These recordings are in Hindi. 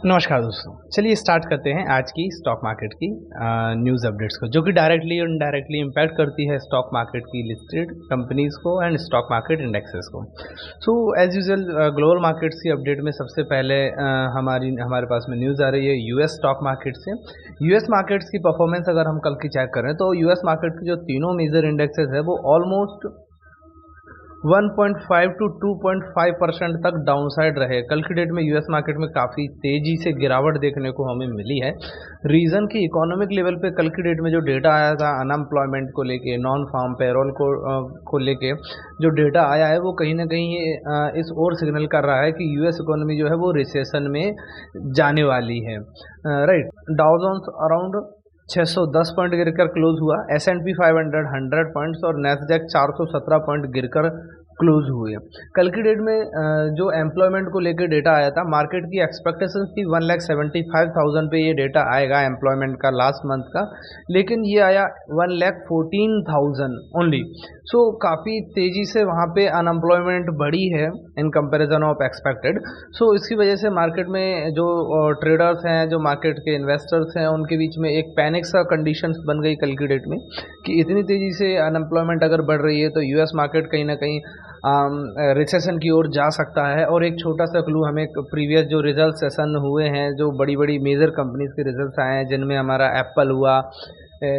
नमस्कार दोस्तों, चलिए स्टार्ट करते हैं आज की स्टॉक मार्केट की न्यूज़ अपडेट्स को, जो कि डायरेक्टली और इनडायरेक्टली इम्पैक्ट करती है स्टॉक मार्केट की लिस्टेड कंपनीज़ को एंड स्टॉक मार्केट इंडेक्सेस को। So as usual global markets की अपडेट में सबसे पहले हमारे पास में न्यूज़ आ रही है यूएस स्टॉक मार्केट से। यूएस मार्केट्स की परफॉर्मेंस अगर हम कल की चेक करें तो यूएस मार्केट की जो तीनों मेजर इंडेक्सेस है वो ऑलमोस्ट 1.5 टू 2.5% तक डाउनसाइड रहे। कल की डेट में यूएस मार्केट में काफ़ी तेज़ी से गिरावट देखने को हमें मिली है। रीज़न कि इकोनॉमिक लेवल पे कल की डेट में जो डेटा आया था अनएम्प्लॉयमेंट को लेके, नॉन फार्म पेरोल को लेके जो डेटा आया है वो कहीं न कहीं ये इस ओर सिग्नल कर रहा है कि यूएस इकोनॉमी जो है वो रिसेशन में जाने वाली है। Right, Dow Jones around 610 point गिरकर क्लोज हुआ, S&P 500 100 पॉइंट्स और नैस्डैक 417 पॉइंट गिरकर क्लोज हुए। कल की डेट में जो एम्प्लॉयमेंट को लेकर डेटा आया था, मार्केट की एक्सपेक्टेशन थी 1,75,000 पे ये डेटा आएगा एम्प्लॉयमेंट का लास्ट मंथ का, लेकिन ये आया 1,14,000 ओनली। सो काफ़ी तेज़ी से वहाँ पे अनएम्प्लॉयमेंट बढ़ी है इन कंपैरिजन ऑफ एक्सपेक्टेड। सो इसकी वजह से मार्केट में जो ट्रेडर्स हैं, जो मार्केट के इन्वेस्टर्स हैं, उनके बीच में एक पैनिक सा कंडीशंस बन गई कल की डेट में कि इतनी तेज़ी से अनएम्प्लॉयमेंट अगर बढ़ रही है तो यूएस मार्केट कहीं ना कहीं रिसेशन की ओर जा सकता है। और एक छोटा सा क्लू हमें प्रीवियस जो रिजल्ट सेशन हुए हैं, जो बड़ी बड़ी मेजर कंपनीज के रिजल्ट्स आए हैं, जिनमें हमारा एप्पल हुआ,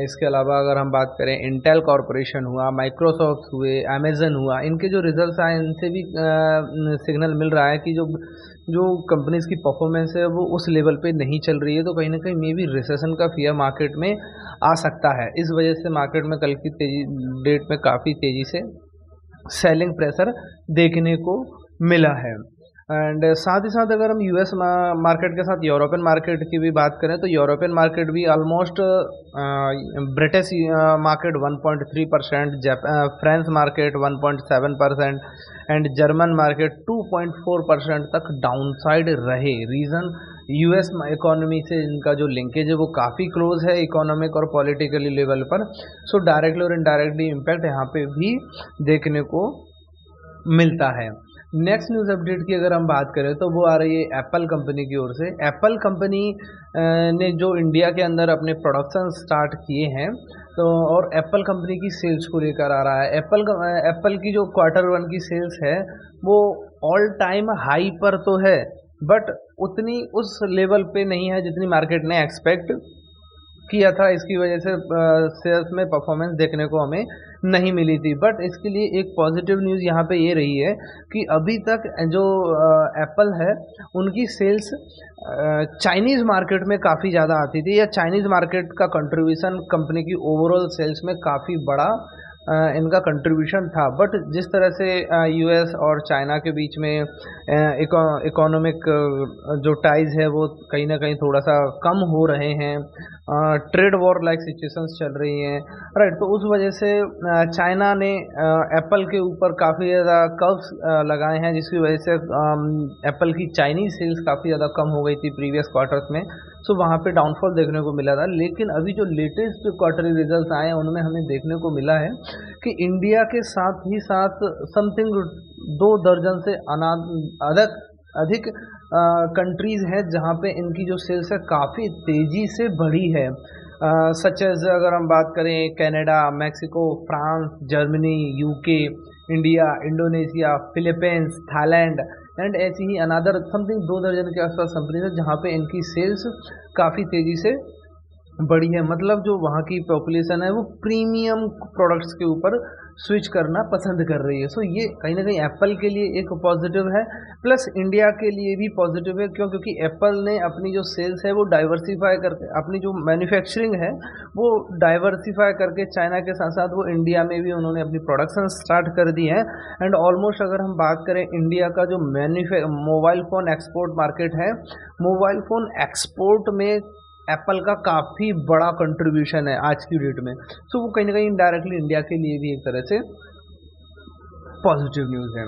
इसके अलावा अगर हम बात करें इंटेल कॉरपोरेशन हुआ, माइक्रोसॉफ्ट हुए, अमेजन हुआ, इनके जो रिजल्ट्स आए इनसे भी सिग्नल मिल रहा है कि जो जो कंपनीज की परफॉर्मेंस है वो उस लेवल पे नहीं चल रही है, तो कहीं ना कहीं मे बी रिसेशन का फियर मार्केट में आ सकता है। इस वजह से मार्केट में कल की तेजी डेट में काफ़ी तेज़ी से सेलिंग प्रेशर देखने को मिला है। एंड साथ ही साथ अगर हम यूएस मार्केट के साथ यूरोपियन मार्केट की भी बात करें तो यूरोपियन मार्केट भी almost British market 1.3%, France market 1.7% and German market 2.4% तक डाउनसाइड रहे। रीज़न यूएस इकोनॉमी से इनका जो लिंकेज है वो काफ़ी क्लोज है इकोनॉमिक और पॉलिटिकली लेवल पर। सो डायरेक्टली और इनडायरेक्टली इम्पैक्ट यहाँ पे भी देखने को मिलता है। नेक्स्ट न्यूज़ अपडेट की अगर हम बात करें तो वो आ रही है एप्पल कंपनी की ओर से। एप्पल कंपनी ने जो इंडिया के अंदर अपने प्रोडक्शन स्टार्ट किए हैं, तो और एप्पल कंपनी की सेल्स को लेकर आ रहा है। एप्पल की जो क्वार्टर 1 की सेल्स है वो ऑल टाइम हाई पर तो है, बट उतनी उस लेवल पे नहीं है जितनी मार्केट ने एक्सपेक्ट किया था। इसकी वजह से सेल्स में परफॉर्मेंस देखने को हमें नहीं मिली थी। बट इसके लिए एक पॉजिटिव न्यूज़ यहाँ पे ये रही है कि अभी तक जो एप्पल है उनकी सेल्स चाइनीज़ मार्केट में काफ़ी ज़्यादा आती थी, या चाइनीज़ मार्केट का कंट्रीब्यूशन कंपनी की ओवरऑल सेल्स में काफ़ी बड़ा इनका कंट्रीब्यूशन था। बट जिस तरह से यूएस और चाइना के बीच में इकोनॉमिक जो टाइज है वो कहीं ना कहीं थोड़ा सा कम हो रहे हैं, ट्रेड वॉर लाइक सिचुएशंस चल रही हैं, राइट, तो उस वजह से चाइना ने एप्पल के ऊपर काफ़ी ज़्यादा कर्व्स लगाए हैं, जिसकी वजह से एप्पल की चाइनीज़ सेल्स काफ़ी ज़्यादा कम हो गई थी प्रीवियस क्वार्टर्स में। सो वहाँ पे डाउनफॉल देखने को मिला था। लेकिन अभी जो लेटेस्ट क्वार्टरली रिजल्ट्स आए हैं उनमें हमें देखने को मिला है कि इंडिया के साथ ही साथ समथिंग 2 दर्जन से अधिक कंट्रीज़ हैं जहाँ पे इनकी जो सेल्स है काफ़ी तेज़ी से बढ़ी है। सच एज अगर हम बात करें Canada, Mexico, France, Germany, UK, India, Indonesia, Philippines, Thailand and ऐसी ही अनदर समथिंग 2 दर्जन के आसपास कंपनीज है जहाँ पे इनकी सेल्स काफ़ी तेज़ी से बढ़ी है। मतलब जो वहाँ की पॉपुलेशन है वो प्रीमियम प्रोडक्ट्स के ऊपर स्विच करना पसंद कर रही है। सो ये कहीं ना कहीं एप्पल के लिए एक पॉजिटिव है, प्लस इंडिया के लिए भी पॉजिटिव है। क्योंकि एप्पल ने अपनी जो सेल्स है वो डाइवर्सिफाई करके, अपनी जो मैन्युफैक्चरिंग है वो डाइवर्सिफाई करके चाइना के साथ साथ वो इंडिया में भी उन्होंने अपनी प्रोडक्शन स्टार्ट कर दी है। एंड ऑलमोस्ट अगर हम बात करें इंडिया का जो मोबाइल फ़ोन एक्सपोर्ट मार्केट है, मोबाइल फ़ोन एक्सपोर्ट में एप्पल का काफ़ी बड़ा कंट्रीब्यूशन है आज की डेट में। सो वो कहीं ना कहीं इनडायरेक्टली इंडिया के लिए भी एक तरह से पॉजिटिव न्यूज़ है।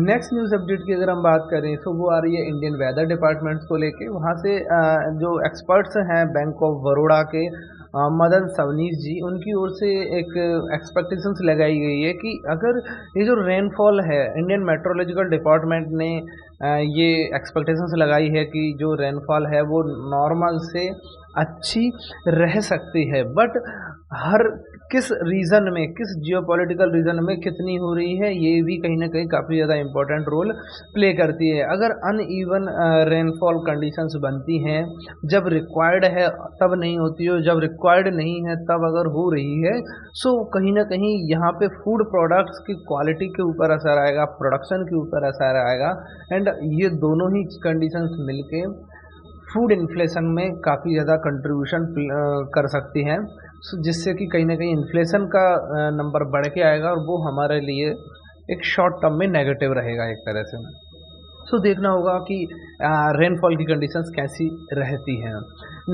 नेक्स्ट न्यूज़ अपडेट की अगर हम बात करें तो वो आ रही है इंडियन वेदर डिपार्टमेंट्स को लेके। वहाँ से जो एक्सपर्ट्स हैं बैंक ऑफ बड़ौदा के मदन सवनीस जी, उनकी ओर से एक एक्सपेक्टेशंस लगाई गई है कि अगर ये जो रेनफॉल है, इंडियन मेट्रोलॉजिकल डिपार्टमेंट ने ये एक्सपेक्टेशंस लगाई है कि जो रेनफॉल है वो नॉर्मल से अच्छी रह सकती है, बट हर किस रीजन में, किस जियोपॉलिटिकल रीजन में कितनी हो रही है, ये भी कहीं ना कहीं काफ़ी ज़्यादा इंपॉर्टेंट रोल प्ले करती है। अगर अनइवन रेनफॉल कंडीशंस बनती हैं, जब रिक्वायर्ड है तब नहीं होती है, जब रिक्वायर्ड नहीं है तब अगर हो रही है, सो कहीं ना कहीं यहाँ पे फूड प्रोडक्ट्स की क्वालिटी के ऊपर असर आएगा, प्रोडक्शन के ऊपर असर आएगा, एंड ये दोनों ही कंडीशंस मिलके फूड इन्फ्लेशन में काफ़ी ज़्यादा कंट्रीब्यूशन कर सकती हैं, जिससे कि कहीं ना कहीं इन्फ्लेशन का नंबर बढ़ के आएगा और वो हमारे लिए एक शॉर्ट टर्म में नेगेटिव रहेगा एक तरह से। सो देखना होगा कि रेनफॉल की कंडीशंस कैसी रहती हैं।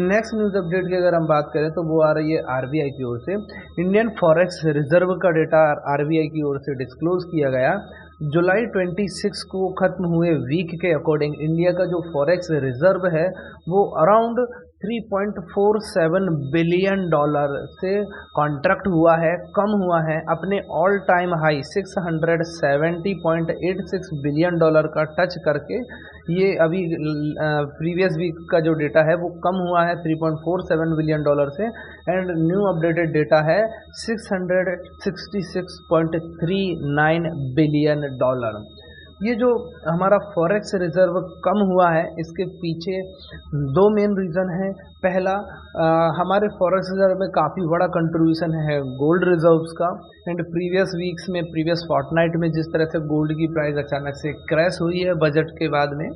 नेक्स्ट न्यूज़ अपडेट की अगर हम बात करें तो वो आ रही है आरबीआई की ओर से। इंडियन फॉरेक्स रिजर्व का डेटा आरबीआई की ओर से डिस्क्लोज किया गया। जुलाई 26 को ख़त्म हुए वीक के अकॉर्डिंग इंडिया का जो फॉरेक्स रिजर्व है वो अराउंड 3.47 बिलियन डॉलर से कॉन्ट्रैक्ट हुआ है, कम हुआ है, अपने all time high 670.86 billion dollar का टच करके ये अभी प्रीवियस वीक का जो डेटा है वो कम हुआ है 3.47 बिलियन डॉलर से, एंड न्यू अपडेटेड डेटा है 666.39 बिलियन डॉलर। ये जो हमारा फॉरेक्स रिजर्व कम हुआ है, इसके पीछे दो मेन रीज़न है। पहला, हमारे फॉरेक्स रिजर्व में काफ़ी बड़ा कंट्रीब्यूशन है गोल्ड रिजर्व्स का, एंड प्रीवियस वीक्स में, प्रीवियस फॉर्टनाइट में जिस तरह से गोल्ड की प्राइस अचानक से क्रैश हुई है बजट के बाद में,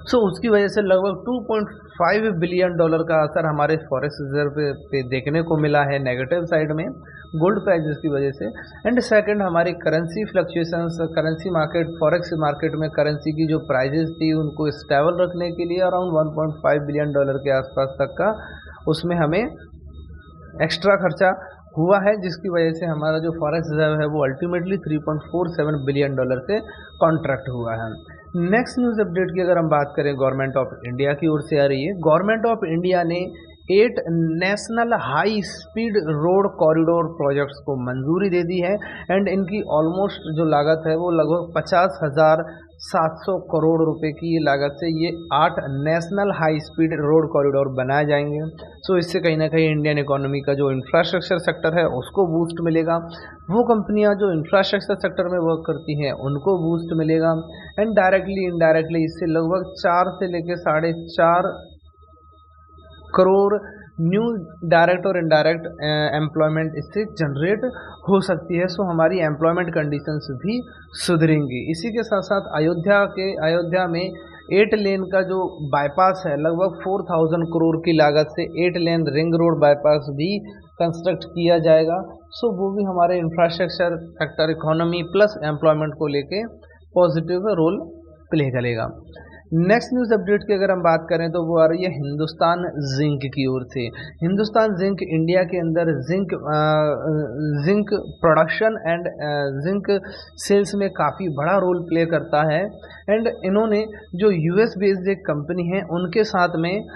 सो उसकी वजह से लगभग 2.5 बिलियन डॉलर का असर हमारे फॉरेक्स रिजर्व पे देखने को मिला है नेगेटिव साइड में गोल्ड प्राइजेस की वजह से। एंड सेकंड, हमारी currency fluctuations, currency market, forex market में करेंसी की जो प्राइजेस थी उनको स्टेबल रखने के लिए अराउंड 1.5 बिलियन डॉलर के आसपास तक का उसमें हमें एक्स्ट्रा खर्चा हुआ है, जिसकी वजह से हमारा जो फॉरेक्स रिजर्व है वो अल्टीमेटली 3.47 बिलियन डॉलर से कॉन्ट्रैक्ट हुआ है। नेक्स्ट न्यूज़ अपडेट की अगर हम बात करें गवर्नमेंट ऑफ इंडिया की ओर से आ रही है। गवर्नमेंट ऑफ इंडिया ने 8 national high speed road corridor projects को मंजूरी दे दी है, एंड इनकी ऑलमोस्ट जो लागत है वो लगभग 50,700 करोड़ रुपए की ये लागत से ये 8 national high speed road corridor बनाए जाएंगे। सो इससे कहीं ना कहीं इंडियन इकोनॉमी का जो इंफ्रास्ट्रक्चर सेक्टर है उसको बूस्ट मिलेगा, वो कंपनियां जो इंफ्रास्ट्रक्चर सेक्टर में वर्क करती हैं उनको बूस्ट मिलेगा, एंड डायरेक्टली इनडायरेक्टली इससे लगभग 4 से लेकर 4.5 करोड़ न्यू डायरेक्ट और इनडायरेक्ट एम्प्लॉयमेंट इससे जनरेट हो सकती है। सो हमारी एम्प्लॉयमेंट कंडीशंस भी सुधरेंगी। इसी के साथ साथ अयोध्या में 8 लेन का जो बाईपास है, लगभग 4,000 करोड़ की लागत से 8 लेन रिंग रोड बाईपास भी कंस्ट्रक्ट किया जाएगा। सो वो भी हमारे infrastructure sector, economy plus employment को लेके पॉजिटिव रोल प्ले करेगा। नेक्स्ट न्यूज़ अपडेट की अगर हम बात करें तो वो आ रही है हिंदुस्तान जिंक की ओर से। हिंदुस्तान जिंक इंडिया के अंदर zinc production and zinc sales में काफ़ी बड़ा रोल प्ले करता है, एंड इन्होंने जो यूएस बेस्ड एक कंपनी है उनके साथ में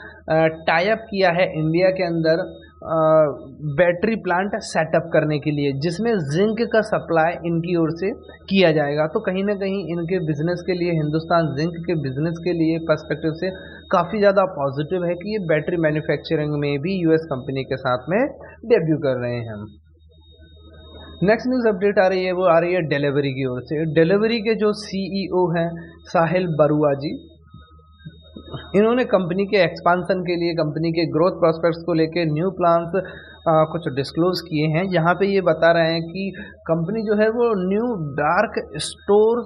टाई अप किया है इंडिया के अंदर बैटरी प्लांट सेटअप करने के लिए, जिसमें जिंक का सप्लाई इनकी ओर से किया जाएगा। तो कहीं ना कहीं इनके बिजनेस के लिए, हिंदुस्तान जिंक के बिजनेस के लिए पर्सपेक्टिव से काफ़ी ज़्यादा पॉजिटिव है कि ये बैटरी मैन्युफैक्चरिंग में भी यूएस कंपनी के साथ में डेब्यू कर रहे हैं। नेक्स्ट न्यूज़ अपडेट आ रही है वो आ रही है डिलीवरी की ओर से। डिलीवरी के जो सीईओ हैं साहिल बरुआ जी, इन्होंने कंपनी के एक्सपांसन के लिए, कंपनी के ग्रोथ प्रॉस्पेक्ट्स को लेके न्यू प्लान्स कुछ डिस्क्लोज किए हैं। यहाँ पे ये बता रहे हैं कि कंपनी जो है वो न्यू डार्क स्टोर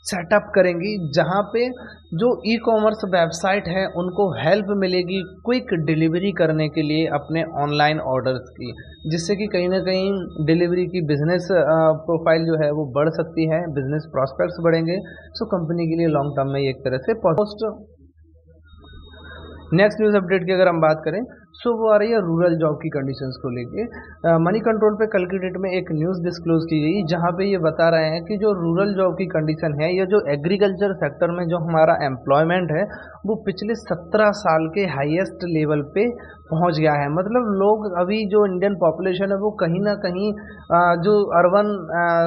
सेटअप करेंगी, जहाँ पे जो ई कॉमर्स वेबसाइट है उनको हेल्प मिलेगी क्विक डिलीवरी करने के लिए अपने ऑनलाइन ऑर्डर्स की, जिससे कि कहीं ना कहीं डिलीवरी की बिजनेस प्रोफाइल जो है वो बढ़ सकती है, बिजनेस प्रॉस्पेक्ट्स बढ़ेंगे। सो कंपनी के लिए लॉन्ग टर्म में एक तरह से पोस्ट। नेक्स्ट न्यूज़ अपडेट की अगर हम बात करें सो वो आ रही है रूरल जॉब की कंडीशंस को लेके। मनी कंट्रोल पे कल की डेट में एक न्यूज़ डिस्क्लोज की गई जहाँ पे ये बता रहे हैं कि जो रूरल जॉब की कंडीशन है या जो एग्रीकल्चर सेक्टर में जो हमारा एम्प्लॉयमेंट है वो पिछले 17 साल के हाईएस्ट लेवल पे पहुंच गया है। मतलब लोग अभी जो इंडियन पॉपुलेशन है वो कहीं ना कहीं जो अर्बन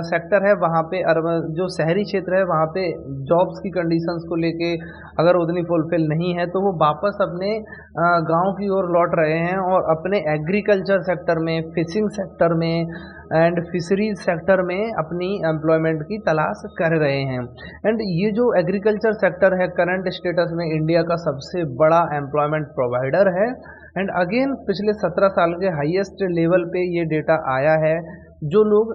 सेक्टर है वहाँ पे, अर्बन जो शहरी क्षेत्र है वहाँ पे जॉब्स की कंडीशंस को लेके अगर उतनी फुलफिल नहीं है तो वो वापस अपने गांव की ओर लौट रहे हैं और अपने एग्रीकल्चर सेक्टर में, फिशिंग सेक्टर में एंड फिशरीज सेक्टर में अपनी एम्प्लॉयमेंट की तलाश कर रहे हैं। एंड ये जो एग्रीकल्चर सेक्टर है करंट स्टेटस में इंडिया का सबसे बड़ा एम्प्लॉयमेंट प्रोवाइडर है। एंड अगेन पिछले 17 साल के हाईएस्ट लेवल पे ये डेटा आया है। जो लोग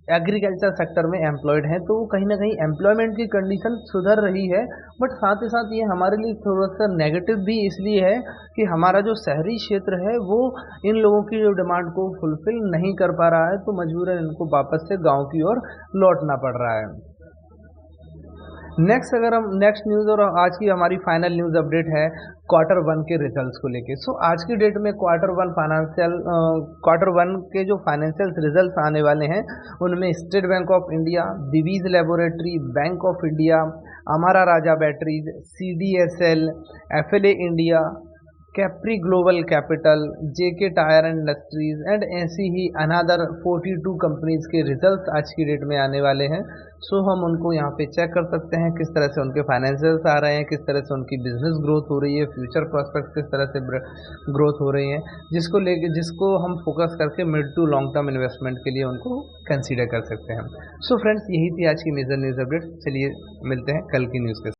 एग्रीकल्चर सेक्टर में एम्प्लॉयड हैं तो वो कहीं ना कहीं एम्प्लॉयमेंट की कंडीशन सुधर रही है, बट साथ ही साथ ये हमारे लिए थोड़ा सा नेगेटिव भी इसलिए है कि हमारा जो शहरी क्षेत्र है वो इन लोगों की जो डिमांड को फुलफिल नहीं कर पा रहा है, तो मजबूरन इनको वापस से गांव की ओर लौटना पड़ रहा है। नेक्स्ट अगर हम नेक्स्ट न्यूज़ और आज की हमारी फाइनल न्यूज़ अपडेट है क्वार्टर वन के रिजल्ट्स को लेके। सो आज की डेट में क्वार्टर वन के जो फाइनेंशियल रिजल्ट्स आने वाले हैं उनमें state bank of India, Divi's laboratory, bank of India, Amara Raja batteries, CDSL, FLA India, Capri global capital, JK tyre and industries and ऐसी ही अनदर 42 कंपनीज के रिजल्ट्स आज की डेट में आने वाले हैं। सो हम उनको यहाँ पे चेक कर सकते हैं किस तरह से उनके फाइनेंशियल्स आ रहे हैं, किस तरह से उनकी बिजनेस ग्रोथ हो रही है, फ्यूचर प्रोस्पेक्ट किस तरह से ग्रोथ हो रही है, जिसको हम फोकस करके mid to long term investment के लिए उनको कंसीडर कर सकते हैं। सो फ्रेंड्स, यही थी आज की मेजर न्यूज़ अपडेट। चलिए मिलते हैं कल की न्यूज़ के साथ।